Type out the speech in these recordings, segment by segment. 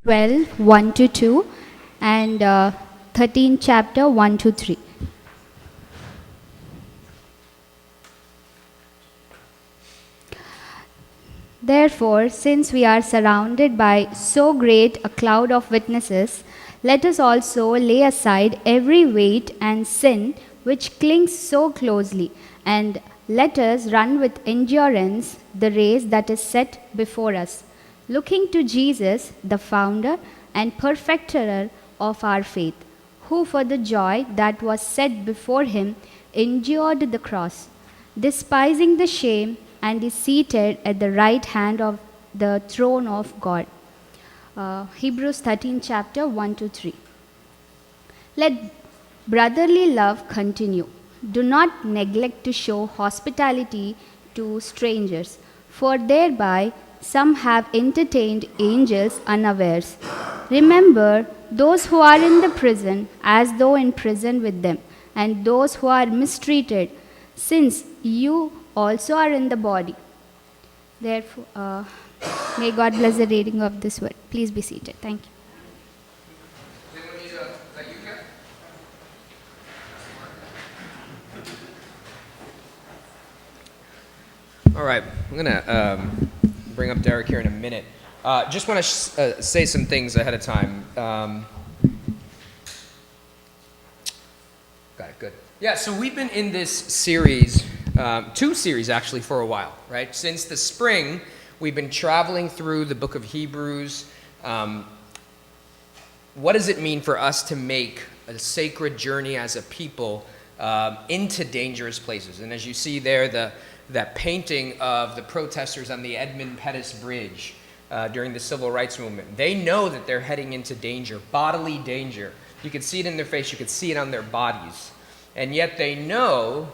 12, 1 to 2, and 13 chapter 1 to 3. Therefore, since we are surrounded by so great a cloud of witnesses, let us also lay aside every weight and sin which clings so closely, and let us run with endurance the race that is set before us, looking to Jesus, the founder and perfecter of our faith, who for the joy that was set before him endured the cross, despising the shame, and is seated at the right hand of the throne of God. Hebrews 13 chapter 1 to 3. Let brotherly love continue. Do not neglect to show hospitality to strangers, for thereby some have entertained angels unawares. Remember those who are in the prison, as though in prison with them, and those who are mistreated, since you also are in the body. Therefore, may God bless the reading of this word. Please be seated. Thank you. All right, I'm going to bring up Derek here in a minute. Just want to say some things ahead of time. Got it, good. Yeah, so we've been in this series, two series actually, for a while, right? Since the spring, we've been traveling through the book of Hebrews. What does it mean for us to make a sacred journey as a people into dangerous places? And as you see there, that painting of the protesters on the Edmund Pettus Bridge during the civil rights movement. They know that they're heading into danger, bodily danger. You could see it in their face, you could see it on their bodies. And yet they know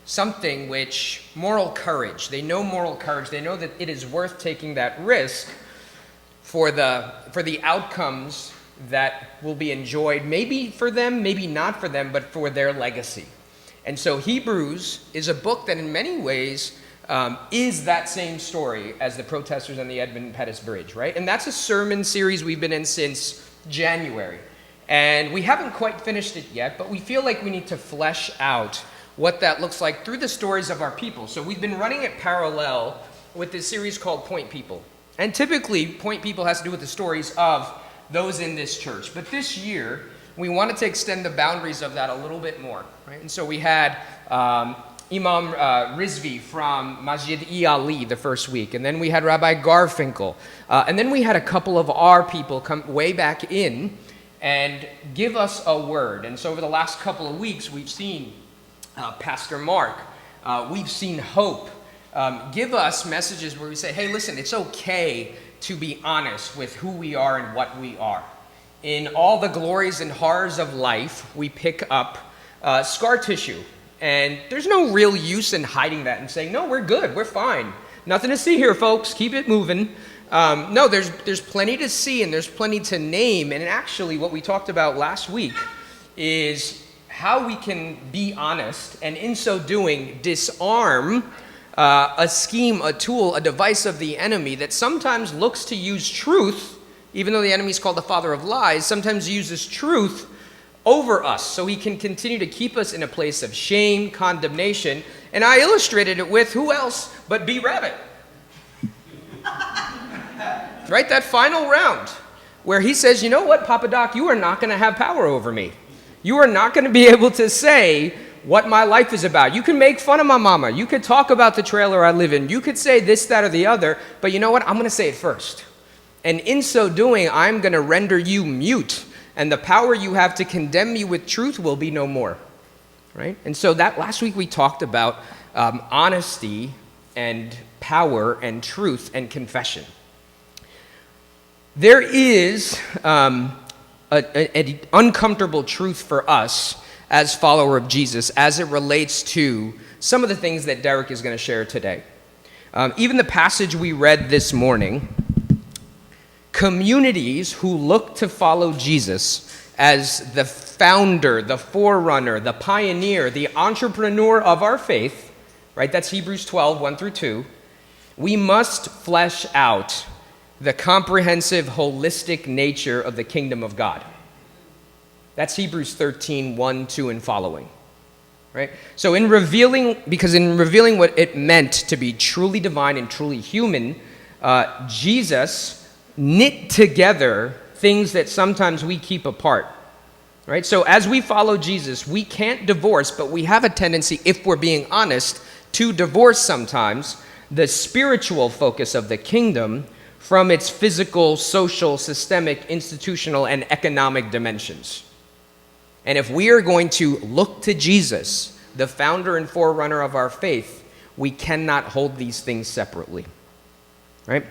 something which, moral courage. They know moral courage. They know that it is worth taking that risk for the outcomes that will be enjoyed, maybe for them, maybe not for them, but for their legacy. And so Hebrews is a book that in many ways is that same story as the protesters on the Edmund Pettus Bridge, right? And that's a sermon series we've been in since January. And we haven't quite finished it yet, but we feel like we need to flesh out what that looks like through the stories of our people. So we've been running it parallel with this series called Point People. And typically, Point People has to do with the stories of those in this church. But this year, we wanted to extend the boundaries of that a little bit more, right? And so we had Imam Rizvi from Masjid-e-Ali the first week, and then we had Rabbi Garfinkel, and then we had a couple of our people come way back in and give us a word. And so over the last couple of weeks, we've seen Pastor Mark, we've seen Hope give us messages where we say, hey, listen, it's okay to be honest with who we are and what we are. In all the glories and horrors of life, we pick up scar tissue. And there's no real use in hiding that and saying, no, we're good, we're fine. Nothing to see here, folks, keep it moving. No, there's plenty to see and there's plenty to name. And actually what we talked about last week is how we can be honest and in so doing disarm a scheme, a tool, a device of the enemy that sometimes looks to use truth, even though the enemy is called the father of lies, sometimes uses truth over us so he can continue to keep us in a place of shame, condemnation. And I illustrated it with who else but B. Rabbit. Right, that final round where he says, you know what, Papa Doc, you are not going to have power over me. You are not going to be able to say what my life is about. You can make fun of my mama. You could talk about the trailer I live in. You could say this, that, or the other. But you know what? I'm going to say it first. And in so doing, I'm going to render you mute. And the power you have to condemn me with truth will be no more. Right? And so that last week we talked about honesty and power and truth and confession. There is an uncomfortable truth for us as follower of Jesus as it relates to some of the things that Derek is going to share today. Even the passage we read this morning, communities who look to follow Jesus as the founder, the forerunner, the pioneer, the entrepreneur of our faith, right? That's Hebrews 12, 1 through 2. We must flesh out the comprehensive, holistic nature of the kingdom of God. That's Hebrews 13, 1, 2, and following. Right? So in revealing what it meant to be truly divine and truly human, Jesus knit together things that sometimes we keep apart. Right? So as we follow Jesus, we can't divorce, but we have a tendency, if we're being honest, to divorce sometimes the spiritual focus of the kingdom from its physical, social, systemic, institutional, and economic dimensions. And if we are going to look to Jesus, the founder and forerunner of our faith, we cannot hold these things separately. Right?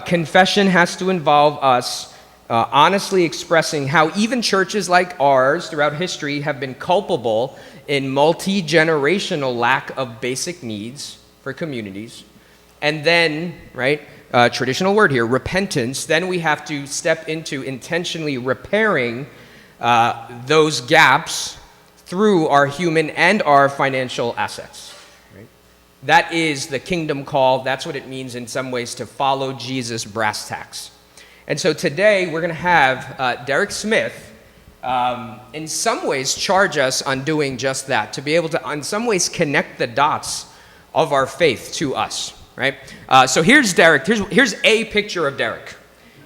Confession has to involve us honestly expressing how even churches like ours throughout history have been culpable in multi-generational lack of basic needs for communities. And then, right, traditional word here, repentance, then we have to step into intentionally repairing those gaps through our human and our financial assets. Right? That is the kingdom call. That's what it means in some ways to follow Jesus brass tacks. And so today we're going to have Derek Smith in some ways charge us on doing just that, to be able to in some ways connect the dots of our faith to us. Right? So here's Derek. Here's a picture of Derek.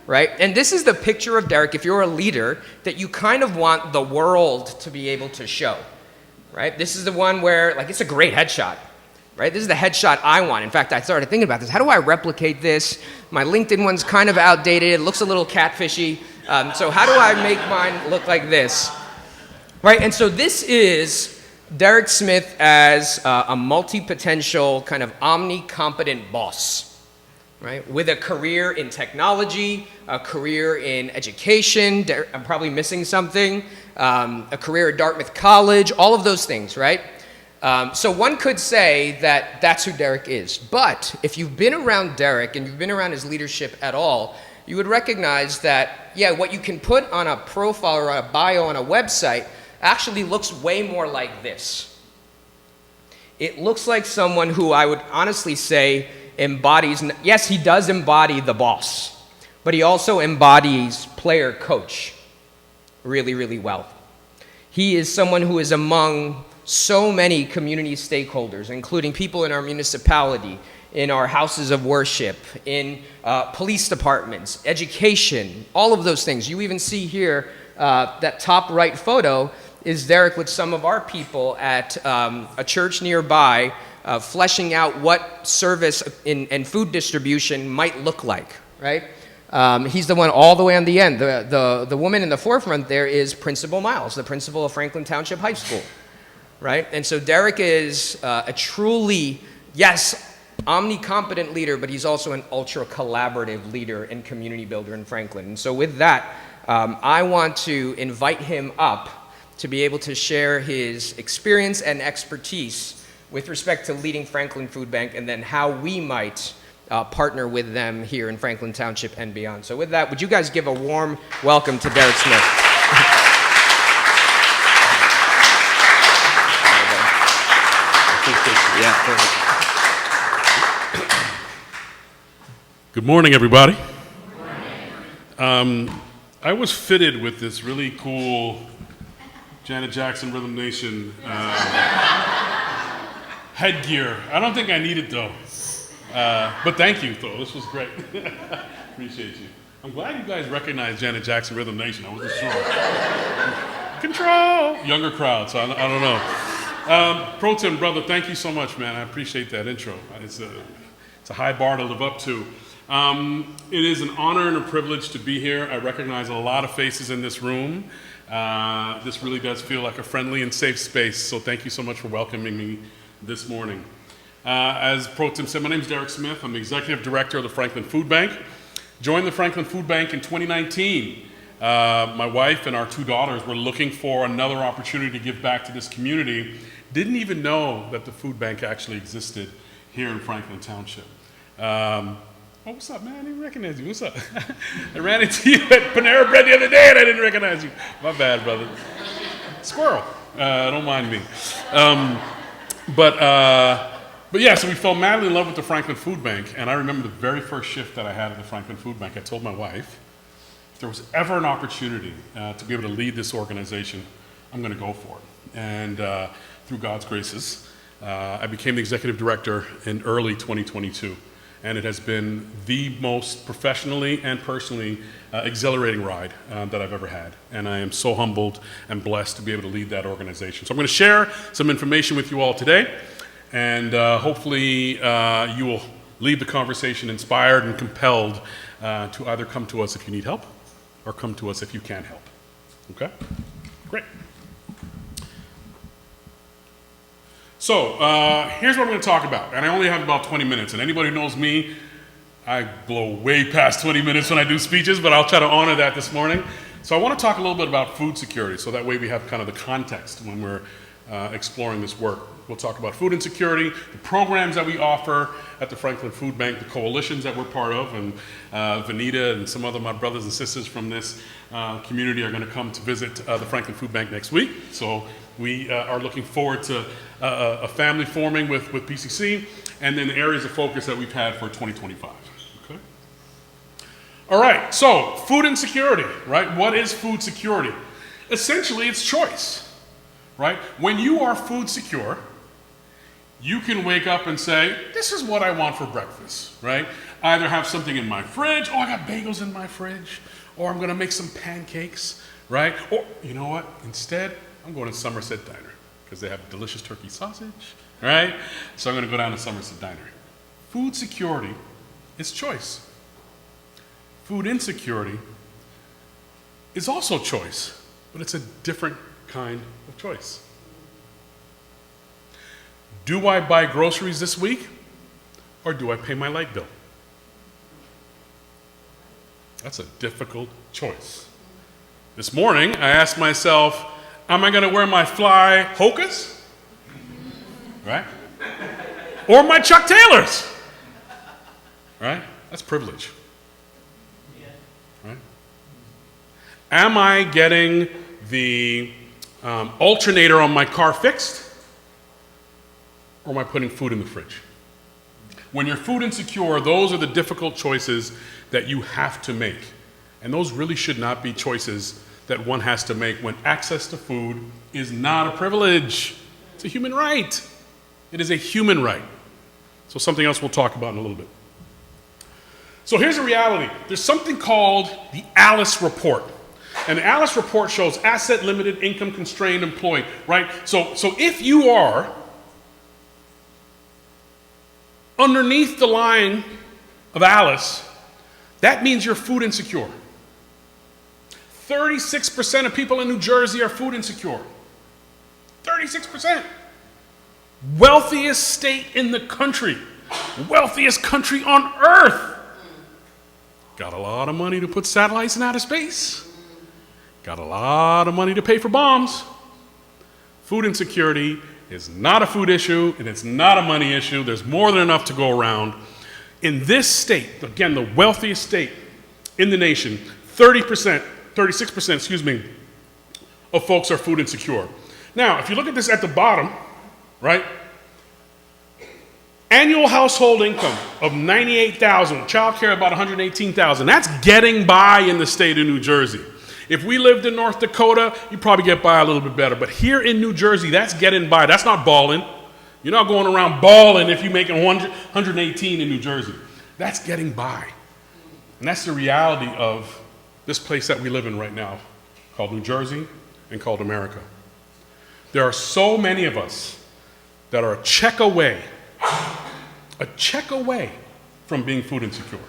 Right? And this is the picture of Derek, if you're a leader, that you kind of want the world to be able to show. Right? This is the one where, like, it's a great headshot. Right? This is the headshot I want. In fact, I started thinking about this. How do I replicate this? My LinkedIn one's kind of outdated. It looks a little catfishy. So how do I make mine look like this? Right? And so this is Derek Smith as a multi-potential, kind of omni-competent boss. Right? With a career in technology, a career in education, I'm probably missing something, a career at Dartmouth College, all of those things, right? So one could say that that's who Derek is. But if you've been around Derek and you've been around his leadership at all, you would recognize that, yeah, what you can put on a profile or a bio on a website actually looks way more like this. It looks like someone who I would honestly say embodies, yes, he does embody the boss, but he also embodies player coach really, really well. He is someone who is among so many community stakeholders, including people in our municipality, in our houses of worship, in police departments, education, all of those things. You even see here that top right photo is Derek with some of our people at a church nearby, fleshing out what service and food distribution might look like, right? He's the one all the way on the end. The woman in the forefront there is Principal Miles, the principal of Franklin Township High School, right? And so Derek is a truly, yes, omnicompetent leader, but he's also an ultra-collaborative leader and community builder in Franklin. And so with that, I want to invite him up to be able to share his experience and expertise with respect to leading Franklin Food Bank, and then how we might partner with them here in Franklin Township and beyond. So with that, would you guys give a warm welcome to Derek Smith? Good morning, everybody. I was fitted with this really cool Janet Jackson Rhythm Nation headgear. I don't think I need it though. But thank you though, this was great. Appreciate you. I'm glad you guys recognize Janet Jackson Rhythm Nation. I wasn't sure. Control! Younger crowd, so I don't know. Pro Tim, brother, thank you so much, man. I appreciate that intro. It's a high bar to live up to. It is an honor and a privilege to be here. I recognize a lot of faces in this room. This really does feel like a friendly and safe space, so thank you so much for welcoming me this morning. As Pro Tem said, my name is Derek Smith. I'm the Executive Director of the Franklin Food Bank. Joined the Franklin Food Bank in 2019. My wife and our two daughters were looking for another opportunity to give back to this community. Didn't even know that the food bank actually existed here in Franklin Township. Oh, what's up, man? I didn't recognize you. What's up? I ran into you at Panera Bread the other day and I didn't recognize you. My bad, brother. Squirrel. Don't mind me. But But yeah, so we fell madly in love with the Franklin Food Bank, and I remember the very first shift that I had at the Franklin Food Bank, I told my wife, if there was ever an opportunity to be able to lead this organization, I'm going to go for it. And through God's graces, I became the executive director in early 2022, and it has been the most professionally and personally exhilarating ride that I've ever had. And I am so humbled and blessed to be able to lead that organization. So I'm going to share some information with you all today. And hopefully you will leave the conversation inspired and compelled to either come to us if you need help or come to us if you can help. Okay? Great. So here's what I'm going to talk about. And I only have about 20 minutes. And anybody who knows me, I blow way past 20 minutes when I do speeches, but I'll try to honor that this morning. So I want to talk a little bit about food security, so that way we have kind of the context when we're exploring this work. We'll talk about food insecurity, the programs that we offer at the Franklin Food Bank, the coalitions that we're part of, and Vanita and some other my brothers and sisters from this community are going to come to visit the Franklin Food Bank next week. So we are looking forward to a family forming with PCC, and then the areas of focus that we've had for 2025. Okay. All right, so food insecurity, right? What is food security? Essentially, it's choice, right? When you are food secure, you can wake up and say, this is what I want for breakfast, right? Either have something in my fridge, oh, I got bagels in my fridge, or I'm gonna make some pancakes, right? Or, you know what, instead, I'm going to Somerset Diner, because they have delicious turkey sausage, right? So I'm gonna go down to Somerset Diner. Food security is choice. Food insecurity is also choice, but it's a different kind of choice. Do I buy groceries this week, or do I pay my light bill? That's a difficult choice. This morning, I asked myself, am I gonna wear my fly Hokas? Right? Or my Chuck Taylors? Right? That's privilege. Right? Am I getting the alternator on my car fixed? Or am I putting food in the fridge? When you're food insecure, those are the difficult choices that you have to make. And those really should not be choices that one has to make when access to food is not a privilege. It's a human right. It is a human right. So something else we'll talk about in a little bit. So here's the reality. There's something called the ALICE report. And the ALICE report shows asset limited, income constrained, employed, right? So if you are underneath the line of ALICE, that means you're food insecure. 36% of people in New Jersey are food insecure. 36%. Wealthiest state in the country. Wealthiest country on earth. Got a lot of money to put satellites in outer space. Got a lot of money to pay for bombs. Food insecurity is not a food issue, and it's not a money issue. There's more than enough to go around. In this state, again, the wealthiest state in the nation, 36%, of folks are food insecure. Now, if you look at this at the bottom, right? Annual household income of $98,000, child care about $118,000. That's getting by in the state of New Jersey. If we lived in North Dakota, you'd probably get by a little bit better. But here in New Jersey, that's getting by. That's not balling. You're not going around balling if you're making 118 in New Jersey. That's getting by. And that's the reality of this place that we live in right now, called New Jersey and called America. There are so many of us that are a check away from being food insecure,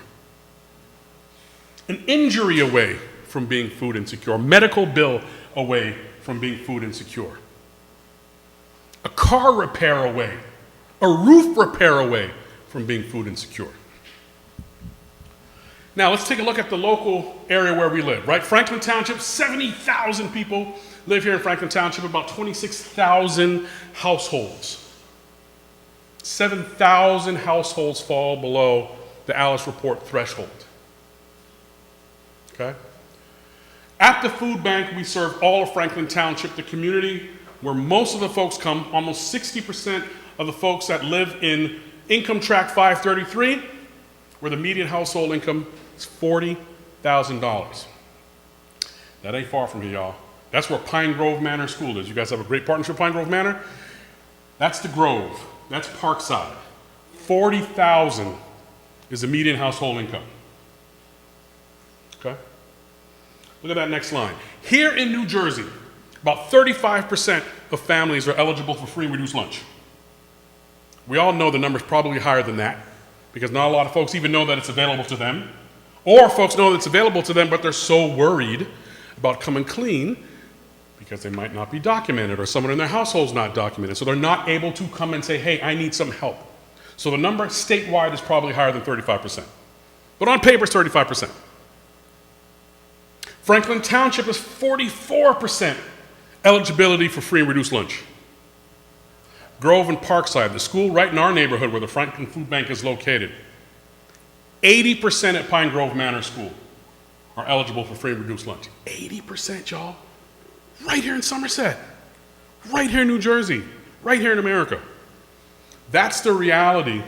an injury away from being food insecure, a medical bill away from being food insecure, a car repair away, a roof repair away from being food insecure. Now let's take a look at the local area where we live, right? Franklin Township, 70,000 people live here in Franklin Township, about 26,000 households. 7,000 households fall below the ALICE report threshold. Okay? At the food bank, we serve all of Franklin Township, the community where most of the folks come. Almost 60% of the folks that live in income tract 533, where the median household income is $40,000. That ain't far from here, y'all. That's where Pine Grove Manor School is. You guys have a great partnership with Pine Grove Manor? That's the Grove. That's Parkside. 40,000 is the median household income. Okay? Look at that next line. Here in New Jersey, about 35% of families are eligible for free and reduced lunch. We all know the number's probably higher than that because not a lot of folks even know that it's available to them. Or folks know that it's available to them, but they're so worried about coming clean because they might not be documented or someone in their household's not documented. So they're not able to come and say, hey, I need some help. So the number statewide is probably higher than 35%. But on paper, it's 35%. Franklin Township is 44% eligibility for free and reduced lunch. Grove and Parkside, the school right in our neighborhood where the Franklin Food Bank is located, 80% at Pine Grove Manor School are eligible for free and reduced lunch. 80%, y'all. Right here in Somerset. Right here in New Jersey. Right here in America. That's the reality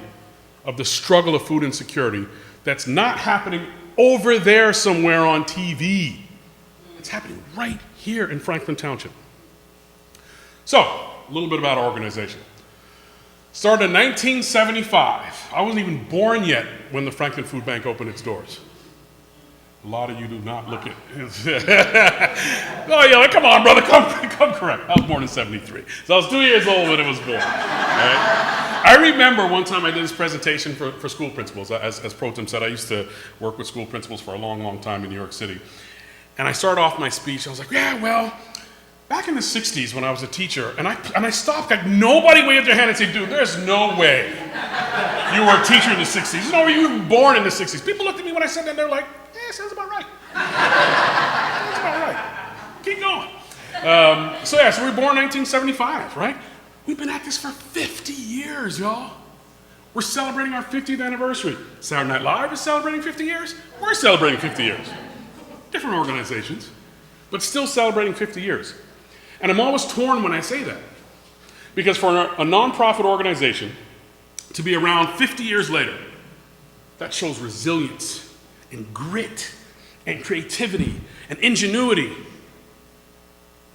of the struggle of food insecurity that's not happening over there somewhere on TV. It's happening right here in Franklin Township. So, a little bit about our organization. Started in 1975. I wasn't even born yet when the Franklin Food Bank opened its doors. A lot of you do not look at oh yeah, come on, brother, come correct. I was born in 73. So I was 2 years old when it was born. Right? I remember one time I did this presentation for school principals. As Pro Tem said, I used to work with school principals for a long, long time in New York City. And I started off my speech, I was like, yeah, well, back in the 60s when I was a teacher, and I stopped, like nobody waved their hand and said, dude, there's no way you were a teacher in the 60s. No, you were born in the 60s. People looked at me when I said that, and they're like, yeah, sounds about right. Sounds about right. Keep going. So we were born in 1975, right? We've been at this for 50 years, y'all. We're celebrating our 50th anniversary. Saturday Night Live is celebrating 50 years. We're celebrating 50 years. Different organizations, but still celebrating 50 years. And I'm always torn when I say that. Because for a nonprofit organization to be around 50 years later, that shows resilience and grit and creativity and ingenuity.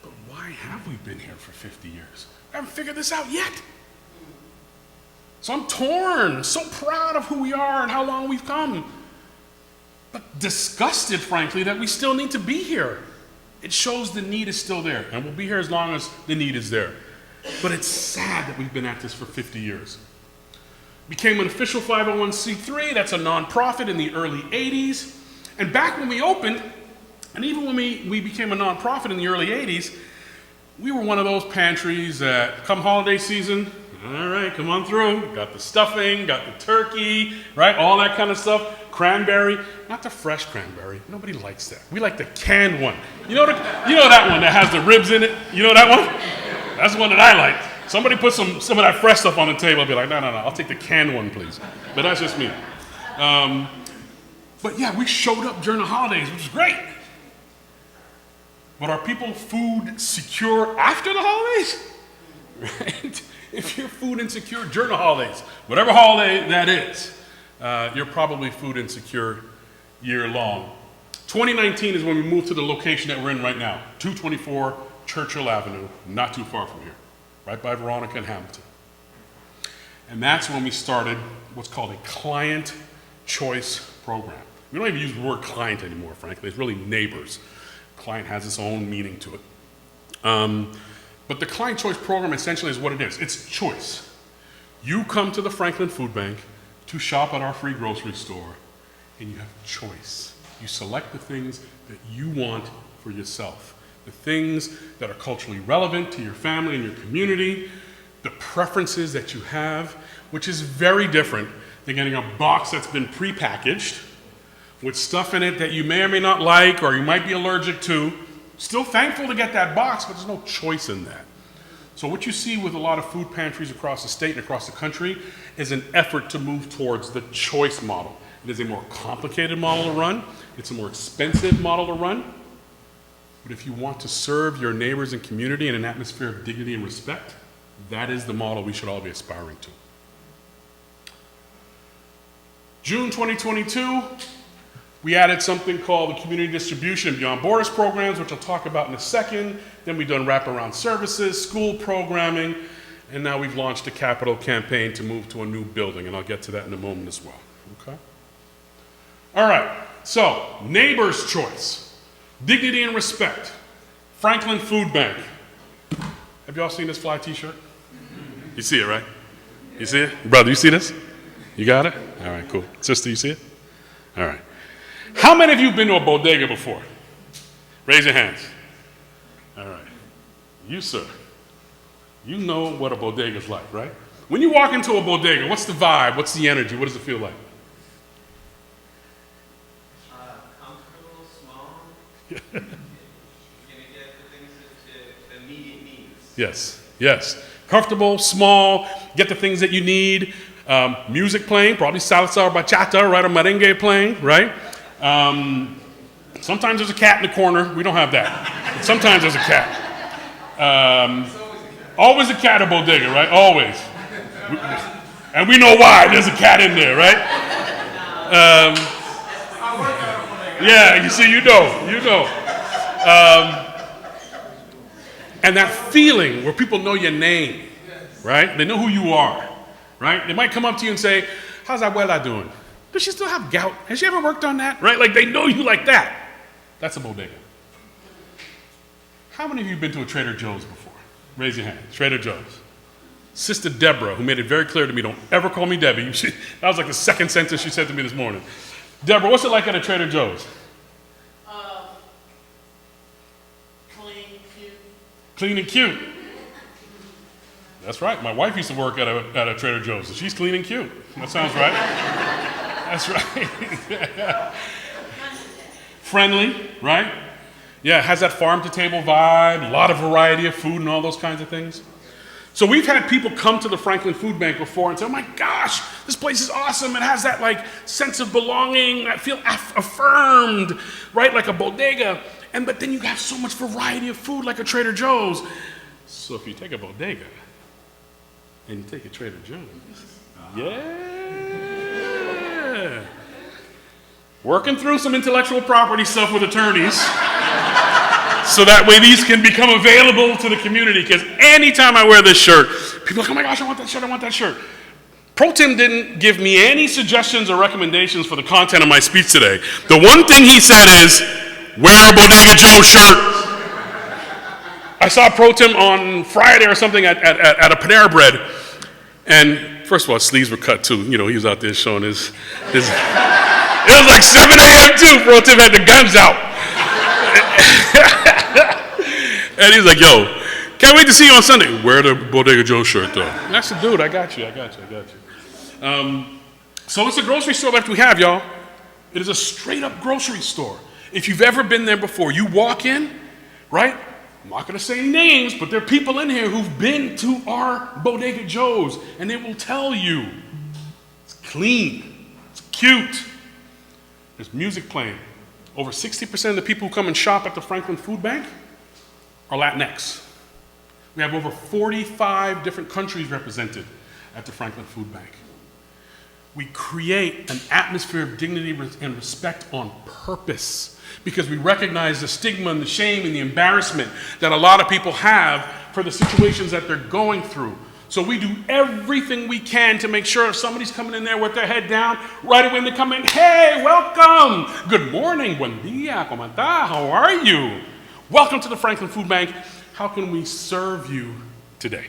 But why have we been here for 50 years? I haven't figured this out yet. So I'm torn, so proud of who we are and how long we've come. But disgusted, frankly, that we still need to be here. It shows the need is still there, and we'll be here as long as the need is there. But it's sad that we've been at this for 50 years. Became an official 501c3, that's a nonprofit in the early 80s. And back when we opened, and even when we became a nonprofit in the early 80s, we were one of those pantries that come holiday season, all right, come on through. Got the stuffing, got the turkey, right? All that kind of stuff. Cranberry, not the fresh cranberry. Nobody likes that. We like the canned one. You know that one that has the ribs in it? You know that one? That's the one that I like. Somebody put some of that fresh stuff on the table, I'll be like, no, I'll take the canned one, please. But that's just me. But yeah, we showed up during the holidays, which is great. But are people food secure after the holidays? Right? If you're food insecure during the holidays, whatever holiday that is, you're probably food insecure year long. 2019 is when we moved to the location that we're in right now, 224 Churchill Avenue, not too far from here, right by Veronica and Hamilton. And that's when we started what's called a client choice program. We don't even use the word client anymore, frankly. It's really neighbors. Client has its own meaning to it. But the client choice program essentially is what it is. It's choice. You come to the Franklin Food Bank to shop at our free grocery store, and you have choice. You select the things that you want for yourself. The things that are culturally relevant to your family and your community, the preferences that you have, which is very different than getting a box that's been prepackaged with stuff in it that you may or may not like or you might be allergic to. Still thankful to get that box, but there's no choice in that. So what you see with a lot of food pantries across the state and across the country is an effort to move towards the choice model. It is a more complicated model to run. It's a more expensive model to run. But if you want to serve your neighbors and community in an atmosphere of dignity and respect, That is the model we should all be aspiring to. June 2022, we added something called the Community Distribution and Beyond Borders programs, which I'll talk about in a second. Then we've done wraparound services, school programming, and now we've launched a capital campaign to move to a new building, and I'll get to that in a moment as well, okay? All right, so neighbor's choice, dignity and respect, Franklin Food Bank. Have y'all seen this fly t-shirt? You see it, right? You see it? Brother, you see this? You got it? All right, cool. Sister, you see it? All right. How many of you have been to a bodega before? Raise your hands. All right. You, sir. You know what a bodega is like, right? When you walk into a bodega, what's the vibe? What's the energy? What does it feel like? Comfortable, small. You're going to get the things that immediate needs. Yes, yes. Comfortable, small, get the things that you need. Music playing, probably salsa or bachata, right, or merengue playing, right? Sometimes there's a cat in the corner. We don't have that. But sometimes there's a cat. Always a cat at bodega, right? Always. And we know why there's a cat in there, right? Yeah, you see, you know. And that feeling where people know your name, right? They know who you are, right? They might come up to you and say, how's Abuela doing? Does she still have gout? Has she ever worked on that? Right? Like they know you like that. That's a bodega. How many of you have been to a Trader Joe's before? Raise your hand. Trader Joe's. Sister Deborah, who made it very clear to me, don't ever call me Debbie. That was like the second sentence she said to me this morning. Deborah, what's it like at a Trader Joe's? Clean, cute. Clean and cute. That's right. My wife used to work at a Trader Joe's, and she's clean and cute. That sounds right. That's right. Friendly, right? Yeah, it has that farm-to-table vibe, a lot of variety of food and all those kinds of things. So we've had people come to the Franklin Food Bank before and say, oh my gosh, this place is awesome. It has that like sense of belonging. I feel affirmed, right? Like a bodega. But then you have so much variety of food like a Trader Joe's. So if you take a bodega and you take a Trader Joe's, yeah. Working through some intellectual property stuff with attorneys so that way these can become available to the community. Because anytime I wear this shirt, people are like, oh my gosh, I want that shirt, I want that shirt. Pro Tim didn't give me any suggestions or recommendations for the content of my speech today. The one thing he said is, wear a Bodega Joe shirt. I saw Pro Tim on Friday or something at a Panera Bread. And first of all, his sleeves were cut too. You know, he was out there showing his it was like 7 a.m. too. Pro Tim had the guns out. And he's like, yo, can't wait to see you on Sunday. Wear the Bodega Joe shirt though. And I said, dude, I got you. So it's a grocery store like we have, y'all. It is a straight up grocery store. If you've ever been there before, you walk in, right? I'm not going to say any names, but there are people in here who've been to our Bodega Joe's, and they will tell you it's clean, it's cute. There's music playing. Over 60% of the people who come and shop at the Franklin Food Bank are Latinx. We have over 45 different countries represented at the Franklin Food Bank. We create an atmosphere of dignity and respect on purpose because we recognize the stigma and the shame and the embarrassment that a lot of people have for the situations that they're going through. So we do everything we can to make sure if somebody's coming in there with their head down, right away when they come in, hey, welcome, good morning, buen dia, ¿cómo está? How are you? Welcome to the Franklin Food Bank. How can we serve you today?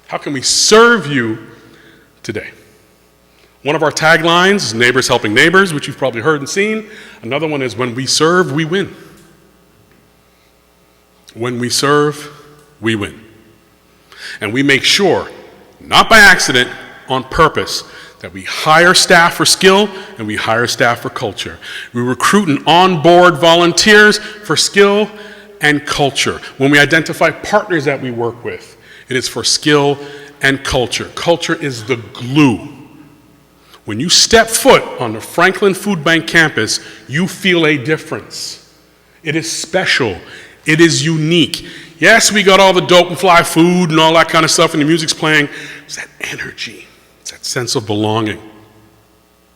How can we serve you today? One of our taglines is neighbors helping neighbors, which you've probably heard and seen. Another one is when we serve, we win. When we serve, we win. And we make sure, not by accident, on purpose, that we hire staff for skill and we hire staff for culture. We recruit and onboard volunteers for skill and culture. When we identify partners that we work with, it is for skill and culture. Culture is the glue. When you step foot on the Franklin Food Bank campus, you feel a difference. It is special. It is unique. Yes, we got all the dope and fly food and all that kind of stuff, and the music's playing. It's that energy. It's that sense of belonging.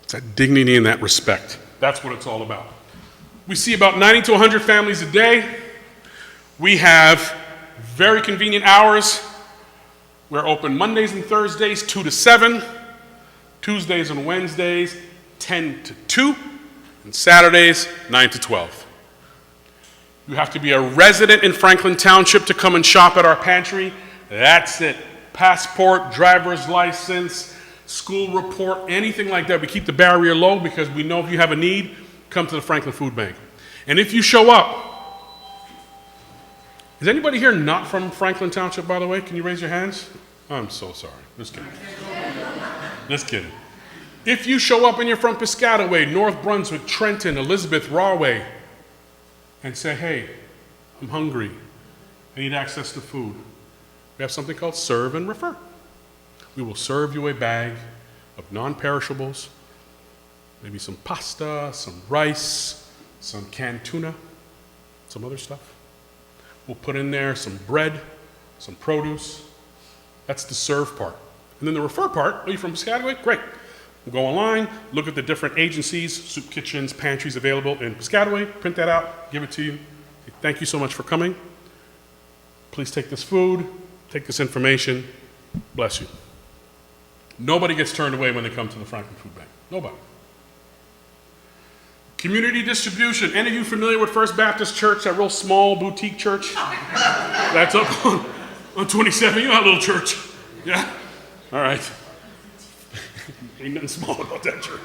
It's that dignity and that respect. That's what it's all about. We see about 90 to 100 families a day. We have very convenient hours. We're open Mondays and Thursdays, 2 to 7. Tuesdays and Wednesdays, 10 to 2. And Saturdays, 9 to 12. You have to be a resident in Franklin Township to come and shop at our pantry. That's it. Passport, driver's license, school report, anything like that. We keep the barrier low because we know if you have a need, come to the Franklin Food Bank. And if you show up, is anybody here not from Franklin Township, by the way? Can you raise your hands? I'm so sorry. Just kidding. Just kidding. If you show up and you're from Piscataway, North Brunswick, Trenton, Elizabeth, Rahway, and say, hey, I'm hungry, I need access to food, we have something called Serve and Refer. We will serve you a bag of non-perishables, maybe some pasta, some rice, some canned tuna, some other stuff. We'll put in there some bread, some produce. That's the serve part. And then the refer part, are you from Piscataway? Great. We'll go online, look at the different agencies, soup kitchens, pantries available in Piscataway, print that out, give it to you. Say, thank you so much for coming. Please take this food, take this information, bless you. Nobody gets turned away when they come to the Franklin Food Bank. Nobody. Community distribution. Any of you familiar with First Baptist Church, that real small boutique church? That's up on 27. You know that little church? Yeah? All right. Ain't nothing small about that church.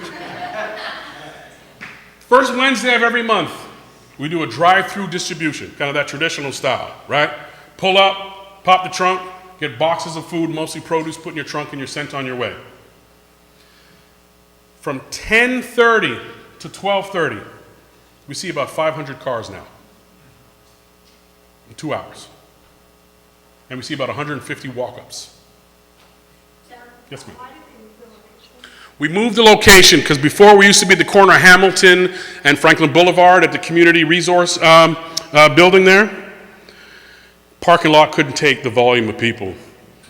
First Wednesday of every month, we do a drive-through distribution, kind of that traditional style, right? Pull up, pop the trunk, get boxes of food, mostly produce, put in your trunk, and you're sent on your way. From 10:30 to 12:30, we see about 500 cars now in 2 hours. And we see about 150 walk-ups. Yes, ma'am. We moved the location because before we used to be at the corner of Hamilton and Franklin Boulevard at the community resource building there. Parking lot couldn't take the volume of people.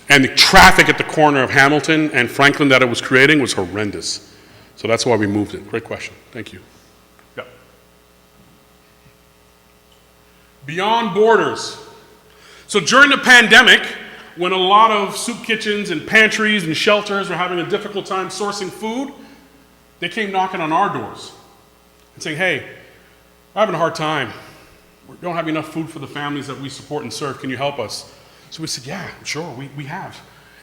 And the traffic at the corner of Hamilton and Franklin that it was creating was horrendous. So that's why we moved it. Great question. Thank you. Yep. Beyond borders. So during the pandemic, when a lot of soup kitchens and pantries and shelters were having a difficult time sourcing food, they came knocking on our doors and saying, hey, we're having a hard time. We don't have enough food for the families that we support and serve. Can you help us? So we said, yeah, sure, we have.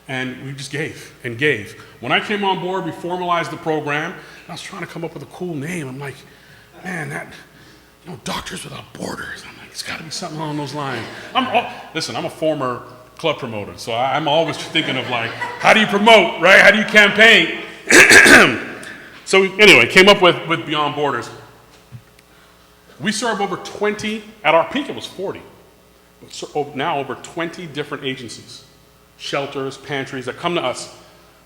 And we just gave and gave. When I came on board, we formalized the program. I was trying to come up with a cool name. I'm like, man, Doctors Without Borders. I'm like, it's got to be something along those lines. Listen, I'm a former club promoter, so I'm always thinking of like, how do you promote, right? How do you campaign? So anyway, came up with Beyond Borders. We serve over 20, at our peak it was 40, but now over 20 different agencies, shelters, pantries that come to us,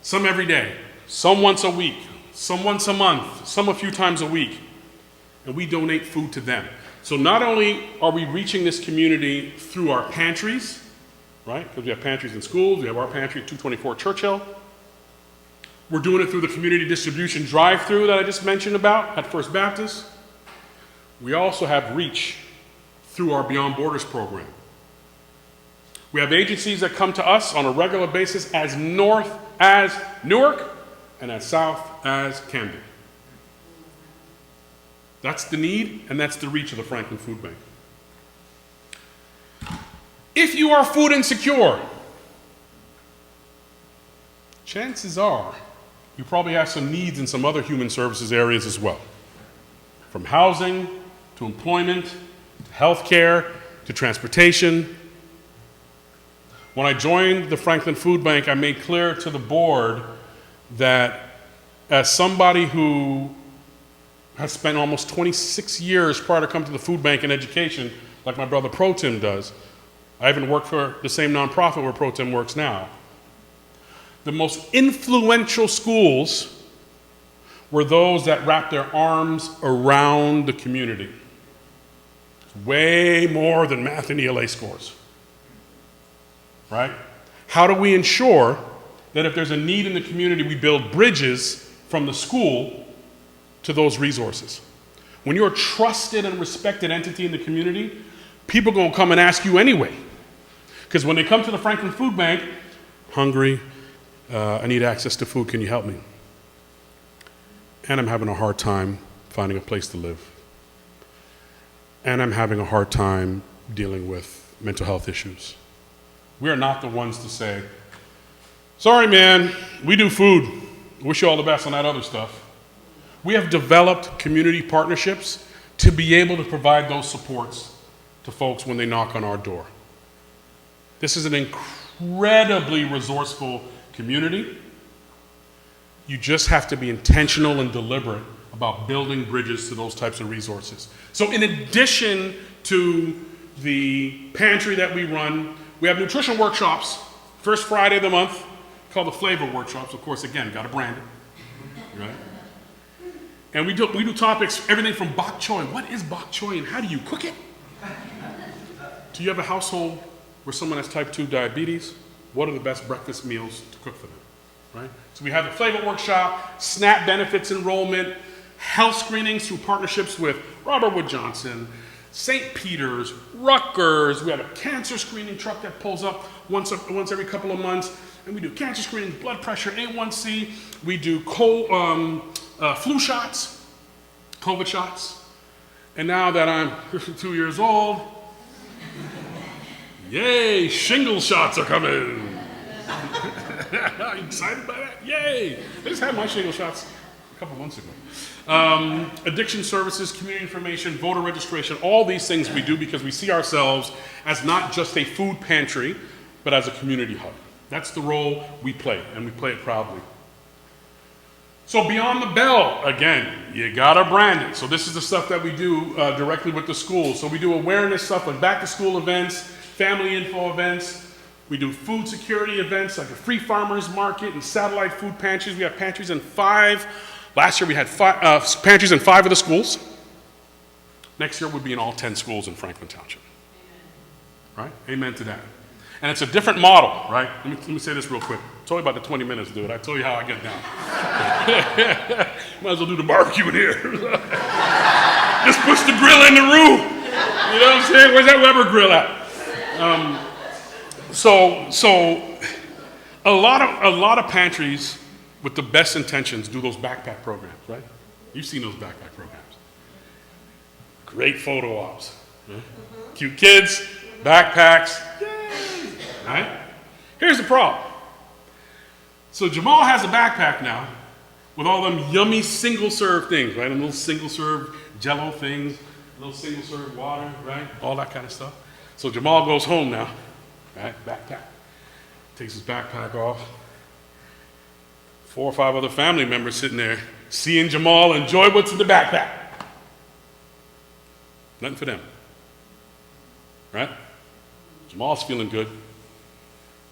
some every day, some once a week, some once a month, some a few times a week, and we donate food to them. So not only are we reaching this community through our pantries, right? Because we have pantries in schools, we have our pantry at 224 Churchill. We're doing it through the community distribution drive-through that I just mentioned about at First Baptist. We also have reach through our Beyond Borders program. We have agencies that come to us on a regular basis as north as Newark and as south as Camden. That's the need and that's the reach of the Franklin Food Bank. If you are food insecure, chances are you probably have some needs in some other human services areas as well. From housing to employment, to healthcare, to transportation. When I joined the Franklin Food Bank, I made clear to the board that as somebody who has spent almost 26 years prior to coming to the food bank in education, like my brother Pro Tim does, I even worked for the same nonprofit where Pro Tim works now. The most influential schools were those that wrapped their arms around the community. Way more than math and ELA scores. right? How do we ensure that if there's a need in the community, we build bridges from the school to those resources? When you're a trusted and respected entity in the community, people are going to come and ask you anyway. Because when they come to the Franklin Food Bank, hungry, I need access to food, can you help me? And I'm having a hard time finding a place to live. And I'm having a hard time dealing with mental health issues. We are not the ones to say, sorry man, we do food. Wish you all the best on that other stuff. We have developed community partnerships to be able to provide those supports to folks when they knock on our door. This is an incredibly resourceful community. You just have to be intentional and deliberate about building bridges to those types of resources. So in addition to the pantry that we run, we have nutrition workshops, first Friday of the month, called the Flavor Workshops. Of course, again, got to brand it, right? And we do topics, everything from bok choy. What is bok choy and how do you cook it? Do you have a household where someone has type 2 diabetes? What are the best breakfast meals to cook for them, right? So we have the Flavor Workshop, SNAP benefits enrollment, health screenings through partnerships with Robert Wood Johnson, St. Peter's, Rutgers. We have a cancer screening truck that pulls up once every couple of months. And we do cancer screenings, blood pressure, A1C. We do flu shots, COVID shots. And now that I'm 52 years old, yay, shingle shots are coming. Are you excited by that? Yay. I just had my shingle shots a couple months ago. Addiction services, community information, voter registration, all these things we do because we see ourselves as not just a food pantry, but as a community hub. That's the role we play, and we play it proudly. So beyond the bell, again, you gotta brand it. So this is the stuff that we do directly with the schools. So we do awareness stuff like back to school events, family info events. We do food security events like a free farmers market and satellite food pantries. We have pantries in 5. Last year we had pantries in 5 of the schools. Next year we'll be in all 10 schools in Franklin Township. Right? Amen to that. And it's a different model, right? Let me say this real quick. It's only about the 20 minutes, dude. I told you how I get down. Might as well do the barbecue in here. Just push the grill in the room. You know what I'm saying? Where's that Weber grill at? So a lot of pantries with the best intentions do those backpack programs, right? You've seen those backpack programs. Great photo ops. Right? Cute kids, backpacks, yay, right? Here's the problem. So Jamal has a backpack now with all them yummy single-serve things, right? Them little single-serve Jell-O things, little single-serve water, right? All that kind of stuff. So Jamal goes home now, right? Backpack. Takes his backpack off. 4 or 5 other family members sitting there seeing Jamal enjoy what's in the backpack. Nothing for them, right? Jamal's feeling good.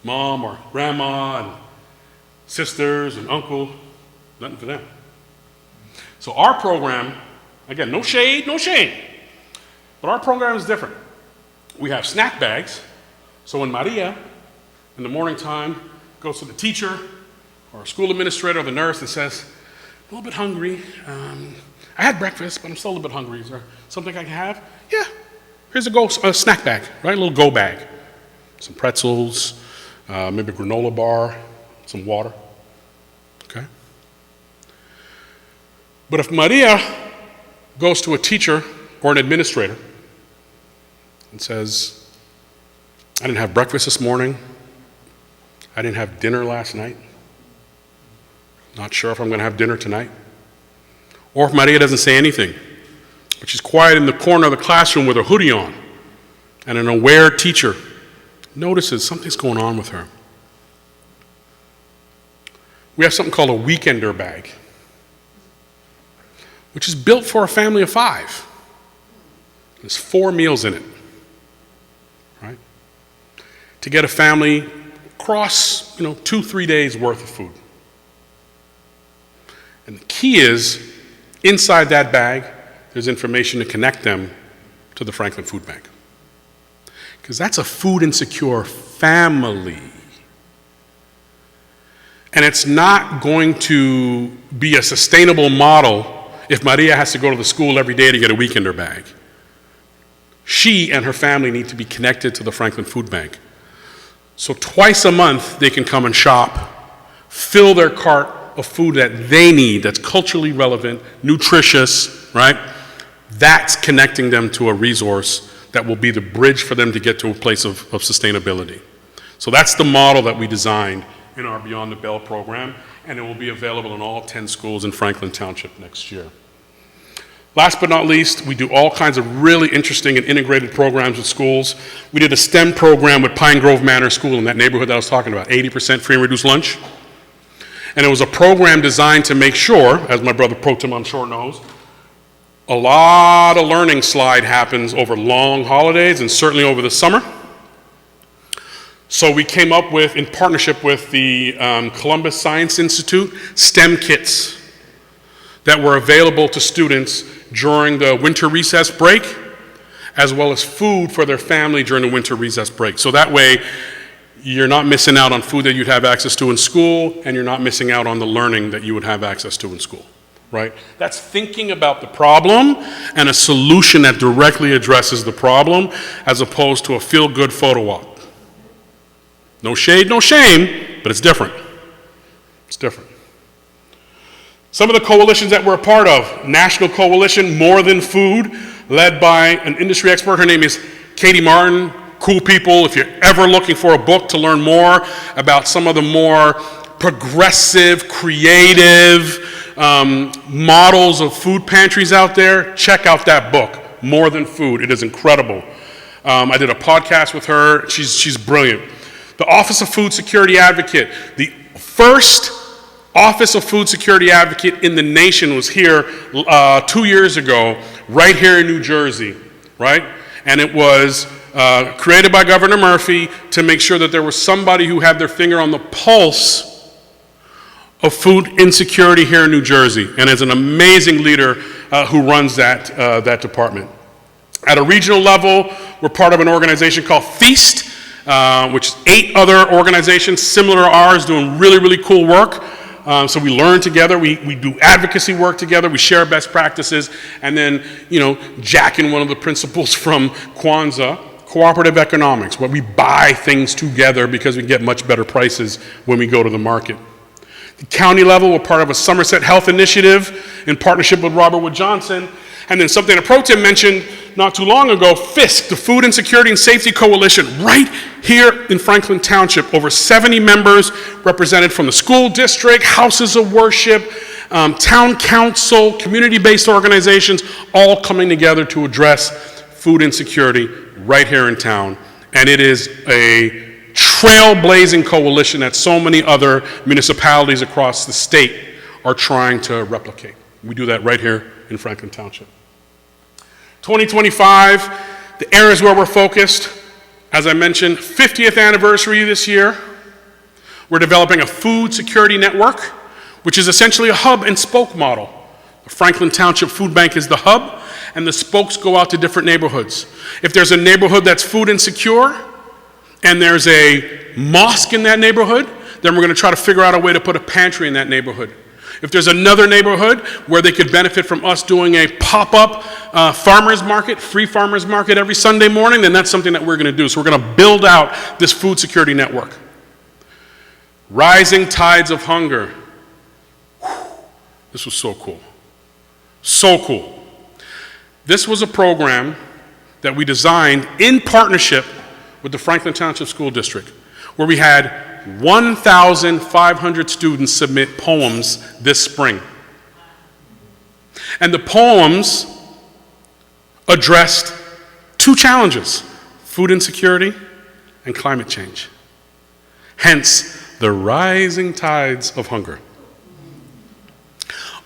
Mom or grandma and sisters and uncle, nothing for them. So our program, again, no shade, no shame, but our program is different. We have snack bags, so when Maria, in the morning time, goes to the teacher or a school administrator or the nurse and says, a little bit hungry, I had breakfast, but I'm still a little bit hungry. Is there something I can have? Yeah, here's a snack bag, right? A little go bag. Some pretzels, maybe a granola bar, some water, okay? But if Maria goes to a teacher or an administrator and says, I didn't have breakfast this morning, I didn't have dinner last night, not sure if I'm gonna have dinner tonight, or if Maria doesn't say anything, but she's quiet in the corner of the classroom with her hoodie on, and an aware teacher notices something's going on with her. We have something called a weekender bag, which is built for a family of 5. There's 4 meals in it, right? To get a family across, 2-3 days worth of food. And the key is, inside that bag, there's information to connect them to the Franklin Food Bank. Because that's a food insecure family. And it's not going to be a sustainable model if Maria has to go to the school every day to get a weekender bag. She and her family need to be connected to the Franklin Food Bank. So twice a month, they can come and shop, fill their cart of food that they need, that's culturally relevant, nutritious, right? That's connecting them to a resource that will be the bridge for them to get to a place of sustainability. So that's the model that we designed in our Beyond the Bell program, and it will be available in all 10 schools in Franklin Township next year. Last but not least, we do all kinds of really interesting and integrated programs with schools. We did a STEM program with Pine Grove Manor School in that neighborhood that I was talking about, 80% free and reduced lunch. And it was a program designed to make sure, as my brother Pro Tem I'm sure knows, a lot of learning slide happens over long holidays and certainly over the summer. So we came up with, in partnership with the Columbus Science Institute, STEM kits that were available to students during the winter recess break, as well as food for their family during the winter recess break. So that way, you're not missing out on food that you'd have access to in school, and you're not missing out on the learning that you would have access to in school, right? That's thinking about the problem and a solution that directly addresses the problem, as opposed to a feel-good photo op. No shade, no shame, but it's different. It's different. Some of the coalitions that we're a part of, National Coalition More Than Food, led by an industry expert. Her name is Katie Martin. Cool people. If you're ever looking for a book to learn more about some of the more progressive, creative models of food pantries out there, check out that book, More Than Food. It is incredible. I did a podcast with her. She's brilliant. The Office of Food Security Advocate, the first Office of Food Security Advocate in the nation, was here 2 years ago, right here in New Jersey, right? And it was created by Governor Murphy to make sure that there was somebody who had their finger on the pulse of food insecurity here in New Jersey, and is an amazing leader who runs that department. At a regional level, we're part of an organization called Feast, which is 8 other organizations similar to ours doing really, really cool work. So we learn together, we do advocacy work together, we share best practices, and then, jack in one of the principles from Kwanzaa, cooperative economics, where we buy things together because we get much better prices when we go to the market. The county level, we're part of a Somerset Health Initiative in partnership with Robert Wood Johnson. And then something that Pro Tem mentioned not too long ago, FISC, the Food Insecurity and Safety Coalition, right here in Franklin Township. Over 70 members represented from the school district, houses of worship, town council, community-based organizations, all coming together to address food insecurity right here in town. And it is a trailblazing coalition that so many other municipalities across the state are trying to replicate. We do that right here in Franklin Township. 2025, the areas where we're focused, as I mentioned, 50th anniversary this year. We're developing a food security network, which is essentially a hub and spoke model. The Franklin Township Food Bank is the hub, and the spokes go out to different neighborhoods. If there's a neighborhood that's food insecure, and there's a mosque in that neighborhood, then we're going to try to figure out a way to put a pantry in that neighborhood. If there's another neighborhood where they could benefit from us doing a pop-up farmers market, free farmers market every Sunday morning, then that's something that we're going to do. So we're going to build out this food security network. Rising tides of hunger. Whew. This was so cool. So cool. This was a program that we designed in partnership with the Franklin Township School District, where we had 1,500 students submit poems this spring. And the poems addressed 2 challenges: food insecurity and climate change. Hence, the rising tides of hunger.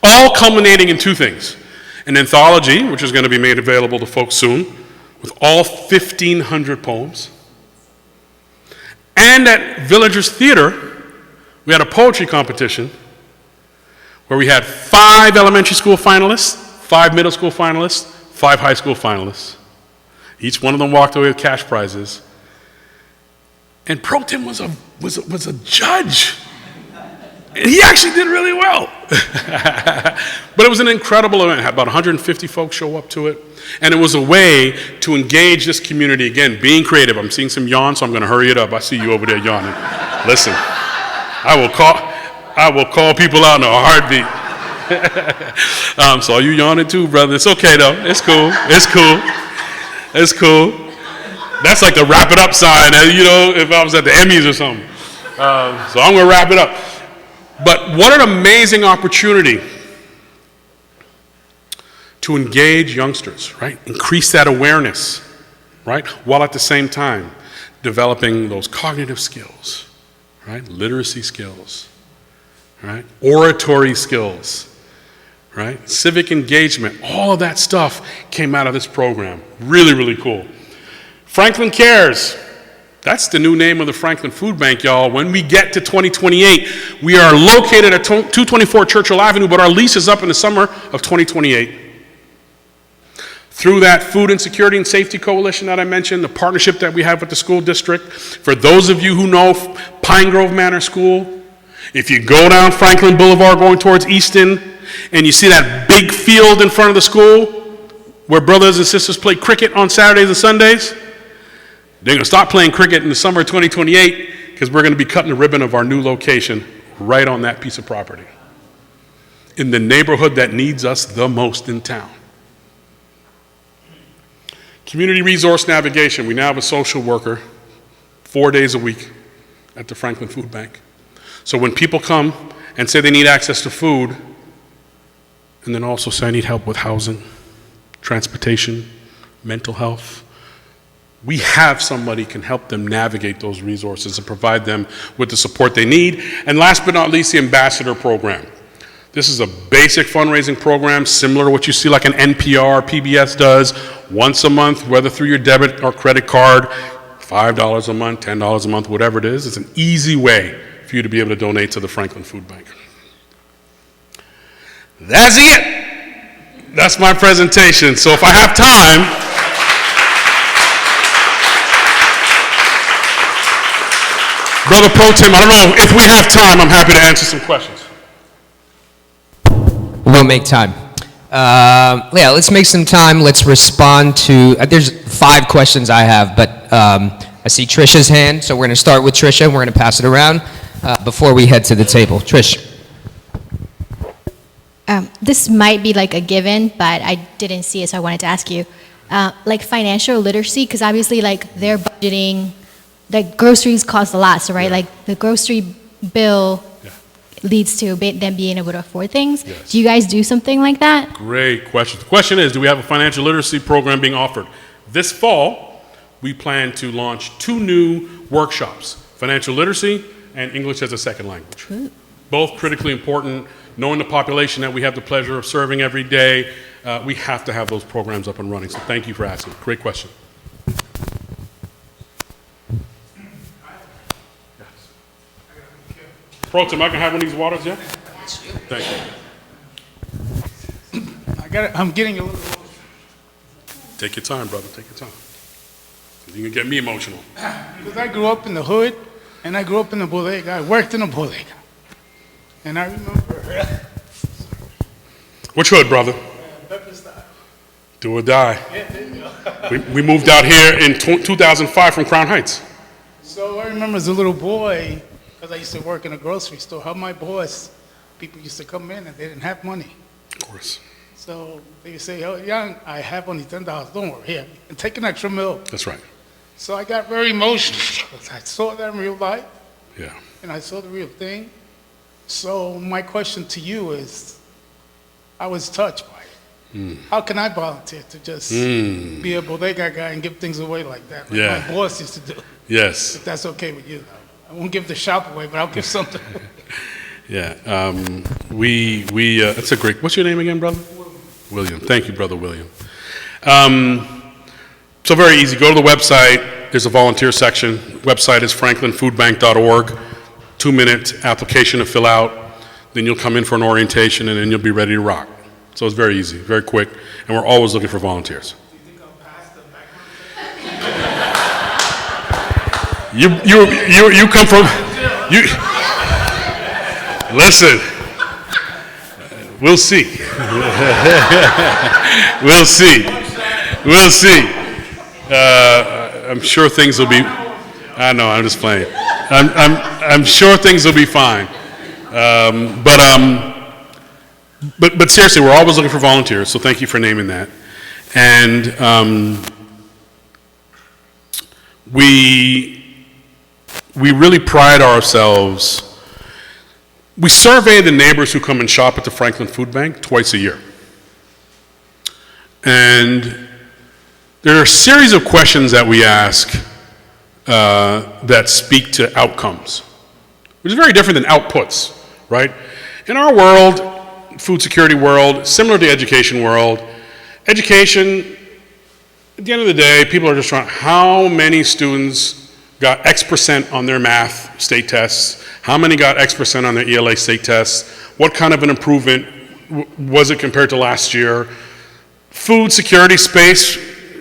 All culminating in 2 things: an anthology, which is going to be made available to folks soon, with all 1,500 poems. And at Villagers Theater, we had a poetry competition where we had 5 elementary school finalists, 5 middle school finalists, 5 high school finalists. Each one of them walked away with cash prizes And Pro Tim was a judge. And he actually did really well. But it was an incredible event. Had about 150 folks show up to it. And it was a way to engage this community. Again, being creative. I'm seeing some yawns, so I'm going to hurry it up. I see you over there yawning. Listen, I will call people out in a heartbeat. So you yawning too, brother. It's okay, though. It's cool. It's cool. It's cool. That's like the wrap it up sign, you know, if I was at the Emmys or something. So I'm going to wrap it up. But what an amazing opportunity to engage youngsters, right? Increase that awareness, right? While at the same time developing those cognitive skills, right? Literacy skills, right? Oratory skills, right? Civic engagement, all of that stuff came out of this program. Really, really cool. Franklin Cares. That's the new name of the Franklin Food Bank, y'all. When we get to 2028, we are located at 224 Churchill Avenue, but our lease is up in the summer of 2028. Through that Food Insecurity and Safety Coalition that I mentioned, the partnership that we have with the school district, for those of you who know Pine Grove Manor School, if you go down Franklin Boulevard going towards Easton, and you see that big field in front of the school where brothers and sisters play cricket on Saturdays and Sundays, they're going to stop playing cricket in the summer of 2028 because we're going to be cutting the ribbon of our new location right on that piece of property in the neighborhood that needs us the most in town. Community resource navigation. We now have a social worker 4 days a week at the Franklin Food Bank. So when people come and say they need access to food, and then also say I need help with housing, transportation, mental health, we have somebody can help them navigate those resources and provide them with the support they need. And last but not least, the Ambassador Program. This is a basic fundraising program similar to what you see like an NPR, PBS does once a month, whether through your debit or credit card, $5 a month, $10 a month, whatever it is. It's an easy way for you to be able to donate to the Franklin Food Bank. That's it. That's my presentation. So if I have time, Brother Pro Tim, I don't know if we have time, I'm happy to answer some questions. We'll make time. Yeah, let's make some time. Let's respond to, there's 5 questions I have, but I see Trisha's hand, so we're going to start with Trisha, and we're going to pass it around before we head to the table. Trish. This might be like a given, but I didn't see it, so I wanted to ask you. Like financial literacy, because obviously like they're budgeting, like groceries cost a lot, so right, like the grocery bill leads to them being able to afford things. Yes. Do you guys do something like that? Great question. The question is, do we have a financial literacy program being offered? This fall, we plan to launch 2 new workshops, financial literacy and English as a second language. Ooh. Both critically important. Knowing the population that we have the pleasure of serving every day, we have to have those programs up and running. So thank you for asking. Great question. Pro Tim, I can have one of these waters, yeah? Thank you. I'm getting a little emotional. Take your time, brother. Take your time. You can get me emotional. Because I grew up in the hood, and I grew up in the bodega. I worked in a bodega. And I remember... Which hood, brother? Pepper style. Do or die. Yeah, there you go. We moved out here in 2005 from Crown Heights. So I remember as a little boy, because I used to work in a grocery store, how my boss, people used to come in and they didn't have money. Of course. So they would say, oh, young, I have only $10. Don't worry, here, and take an extra milk. That's right. So I got very emotional because I saw that in real life, Yeah. and I saw the real thing. So my question to you is, I was touched by it. How can I volunteer to just be a bodega guy and give things away like that, like Yeah. my boss used to do? Yes. If that's okay with you, though. I won't give the shop away, but I'll give something. Yeah. That's a great, what's your name again, brother? William. Thank you, brother William. So very easy. Go to the website. There's a volunteer section. Website is franklinfoodbank.org. 2-minute application to fill out. Then you'll come in for an orientation, and then you'll be ready to rock. So it's very easy, very quick, and we're always looking for volunteers. You come from, you, listen, we'll see. We'll see. We'll see. I'm sure things will be, I know, I'm just playing. I'm sure things will be fine. But seriously, we're always looking for volunteers, so thank you for naming that. And we really pride ourselves. We survey the neighbors who come and shop at the Franklin Food Bank twice a year. And there are a series of questions that we ask that speak to outcomes, which is very different than outputs, right? In our world, food security world, similar to education world, education, at the end of the day, people are just trying, how many students got X% on their math state tests? How many got X% on their ELA state tests? What kind of an improvement was it compared to last year? Food security space,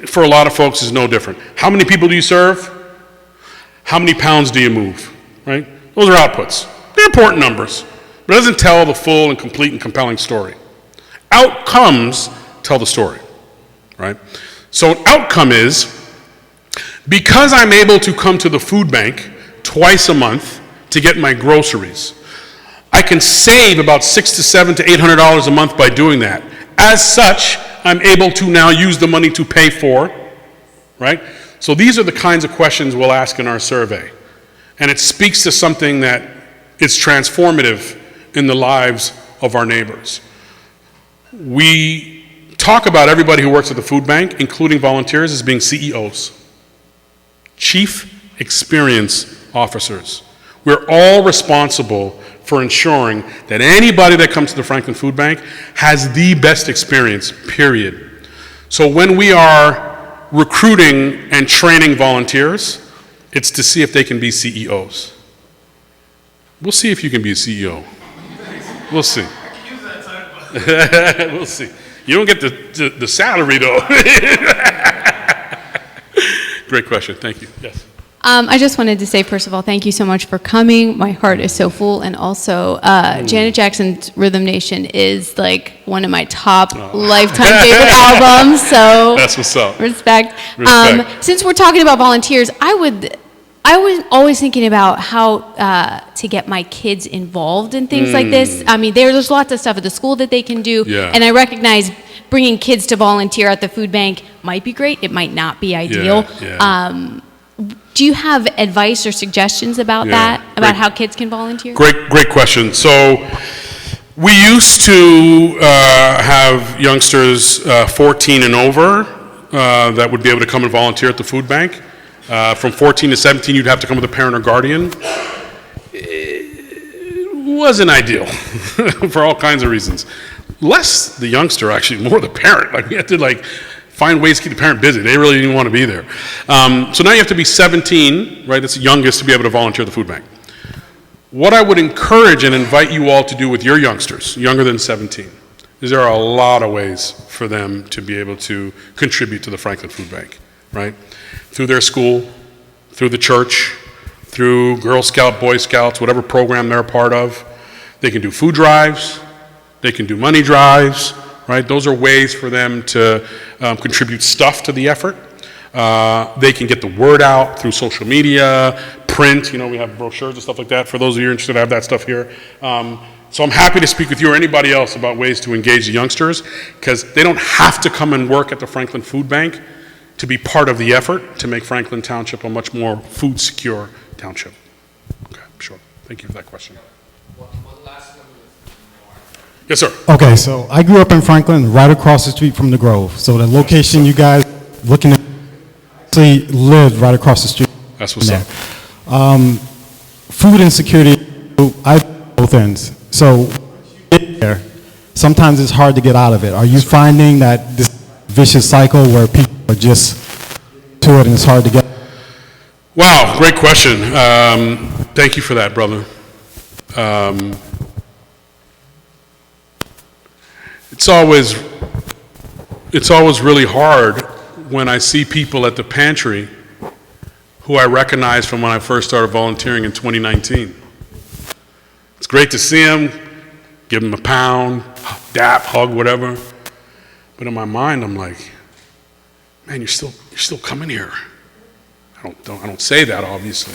for a lot of folks, is no different. How many people do you serve? How many pounds do you move, right? Those are outputs. They're important numbers, but it doesn't tell the full and complete and compelling story. Outcomes tell the story, right? So an outcome is, because I'm able to come to the food bank twice a month to get my groceries, I can save about $600 to $700 to $800 a month by doing that. As such, I'm able to now use the money to pay for, right? So these are the kinds of questions we'll ask in our survey. And it speaks to something that is transformative in the lives of our neighbors. We talk about everybody who works at the food bank, including volunteers, as being CEOs, Chief Experience Officers. We're all responsible for ensuring that anybody that comes to the Franklin Food Bank has the best experience, period. So when we are recruiting and training volunteers, it's to see if they can be CEOs. We'll see if you can be a CEO. We'll see. We'll see. You don't get the salary, though. Great question. Thank you. Yes. I just wanted to say, first of all, thank you so much for coming. My heart is so full. And also, Janet Jackson's Rhythm Nation is like one of my top lifetime favorite albums. So that's what's up. Respect. Respect. Since we're talking about volunteers, I was always thinking about how to get my kids involved in things like this. I mean, there's lots of stuff at the school that they can do. Yeah. And I recognize bringing kids to volunteer at the food bank might be great. It might not be ideal. Yeah. Do you have advice or suggestions about that, about how kids can volunteer? Great question. So we used to have youngsters 14 and over that would be able to come and volunteer at the food bank. From 14 to 17, you'd have to come with a parent or guardian. It wasn't ideal for all kinds of reasons. Less the youngster, actually, more the parent. Like, we had to find ways to keep the parent busy. They really didn't want to be there. So now you have to be 17, right? That's the youngest to be able to volunteer at the food bank. What I would encourage and invite you all to do with your youngsters, younger than 17, is there are a lot of ways for them to be able to contribute to the Franklin Food Bank, right? Through their school, through the church, through Girl Scout, Boy Scouts, whatever program they're a part of. They can do food drives. They can do money drives. Right? Those are ways for them to contribute stuff to the effort. They can get the word out through social media, print. We have brochures and stuff like that. For those of you interested, I have that stuff here. So I'm happy to speak with you or anybody else about ways to engage the youngsters, because they don't have to come and work at the Franklin Food Bank to be part of the effort to make Franklin Township a much more food secure township. Okay, sure. Thank you for that question. Yes, sir. Okay, so I grew up in Franklin, right across the street from the Grove. So the location you guys looking at actually lived right across the street. That's what's up. Food insecurity, I both ends. So there, sometimes it's hard to get out of it. Are you finding that this vicious cycle where people are just to it and it's hard to get? Wow, great question. Thank you for that, brother. It's always really hard when I see people at the pantry who I recognized from when I first started volunteering in 2019. It's great to see him, give him a pound, dap, hug, whatever. But in my mind, I'm like, man, you're still coming here. I don't say that, obviously.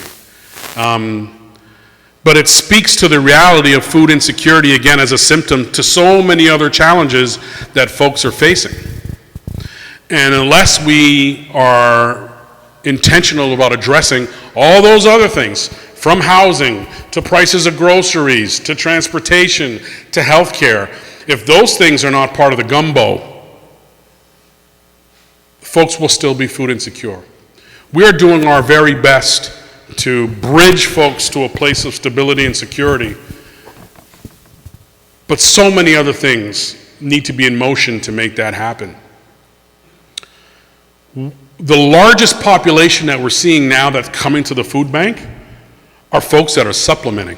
But it speaks to the reality of food insecurity, again, as a symptom to so many other challenges that folks are facing. And unless we are intentional about addressing all those other things, from housing to prices of groceries to transportation to healthcare, if those things are not part of the gumbo, folks will still be food insecure. We are doing our very best to bridge folks to a place of stability and security, but so many other things need to be in motion to make that happen. The largest population that we're seeing now that's coming to the food bank are folks that are supplementing.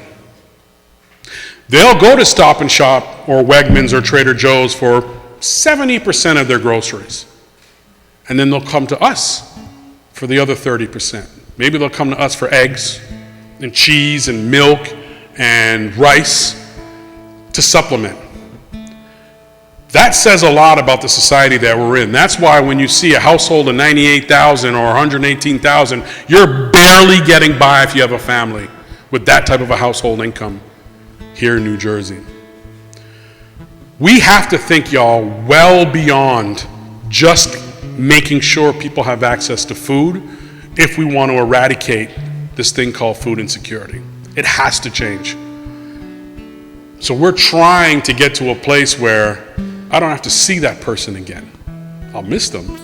They'll go to Stop and Shop or Wegmans or Trader Joe's for 70% of their groceries. And then they'll come to us for the other 30%. Maybe they'll come to us for eggs and cheese and milk and rice to supplement. That says a lot about the society that we're in. That's why when you see a household of 98,000 or 118,000, you're barely getting by if you have a family with that type of a household income here in New Jersey. We have to think, y'all, well beyond just making sure people have access to food if we want to eradicate this thing called food insecurity. It has to change. So we're trying to get to a place where I don't have to see that person again. I'll miss them,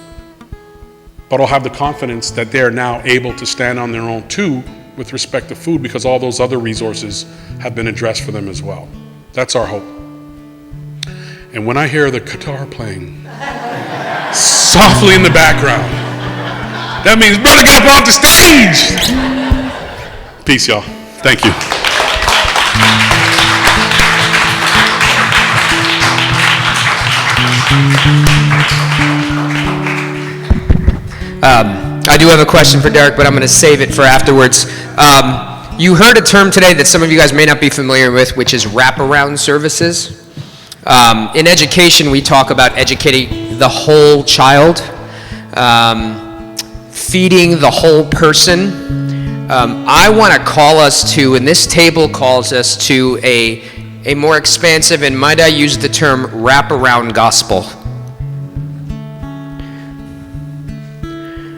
but I'll have the confidence that they're now able to stand on their own too with respect to food, because all those other resources have been addressed for them as well. That's our hope. And when I hear the guitar playing softly in the background, that means brother get up off the stage. Peace, y'all. Thank you. I do have a question for Derek, but I'm going to save it for afterwards. You heard a term today that some of you guys may not be familiar with, which is wraparound services. In education, we talk about educating the whole child, feeding the whole person. I want to call us to, and this table calls us to a more expansive, and might I use the term wraparound gospel.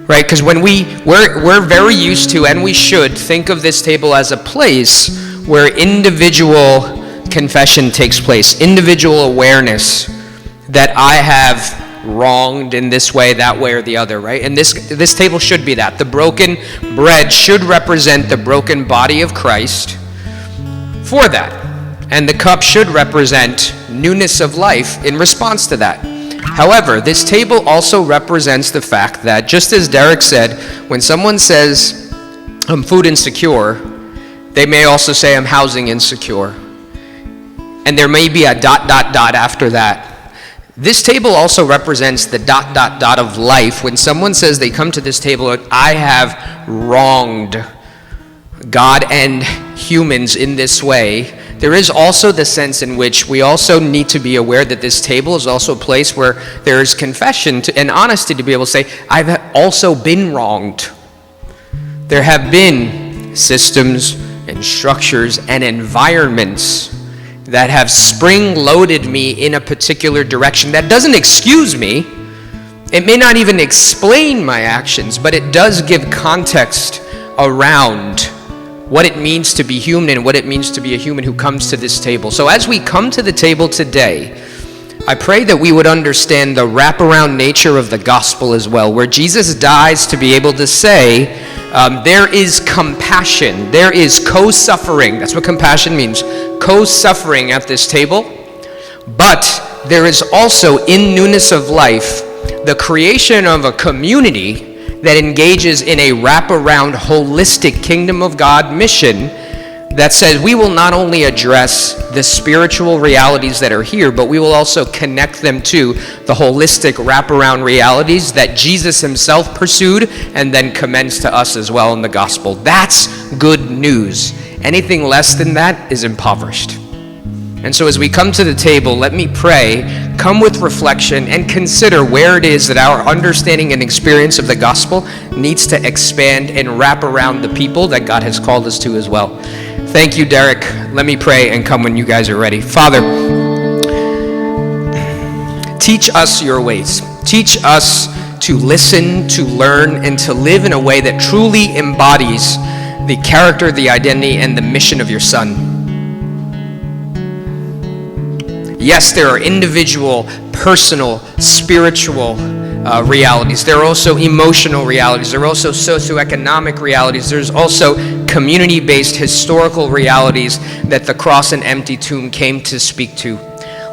Right, because when we're very used to, and we should, think of this table as a place where individual confession takes place, individual awareness that I have wronged in this way, that way, or the other, right? And this table should be that. The broken bread should represent the broken body of Christ for that. And the cup should represent newness of life in response to that. However, this table also represents the fact that, just as Derek said, when someone says, I'm food insecure, they may also say, I'm housing insecure. And there may be a ... after that. This table also represents the ... of life. When someone says they come to this table, I have wronged God and humans in this way, there is also the sense in which we also need to be aware that this table is also a place where there is confession and honesty to be able to say, I've also been wronged. There have been systems and structures and environments that have spring-loaded me in a particular direction. That doesn't excuse me. It may not even explain my actions, but it does give context around what it means to be human and what it means to be a human who comes to this table. So as we come to the table today, I pray that we would understand the wraparound nature of the gospel as well, where Jesus dies to be able to say, there is compassion, there is co-suffering. That's what compassion means, co-suffering at this table. But there is also, in newness of life, the creation of a community that engages in a wraparound, holistic kingdom of God mission that says we will not only address the spiritual realities that are here, but we will also connect them to the holistic wraparound realities that Jesus himself pursued and then commends to us as well in the gospel. That's good news. Anything less than that is impoverished. And so as we come to the table, let me pray, come with reflection, and consider where it is that our understanding and experience of the gospel needs to expand and wrap around the people that God has called us to as well. Thank you, Derek. Let me pray and come when you guys are ready. Father, teach us your ways. Teach us to listen, to learn, and to live in a way that truly embodies the character, the identity, and the mission of your Son. Yes, there are individual, personal, spiritual realities. There are also emotional realities. There are also socioeconomic realities. There's also community-based historical realities that the cross and empty tomb came to speak to.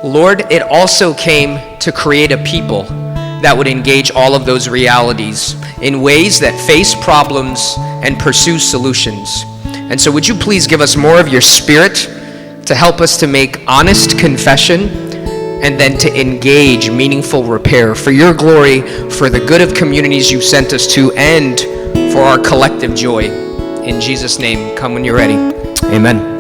Lord, it also came to create a people that would engage all of those realities in ways that face problems and pursue solutions. And so would you please give us more of your Spirit to help us to make honest confession and then to engage meaningful repair for your glory, for the good of communities you sent us to, and for our collective joy. In Jesus' name, come when you're ready. Amen.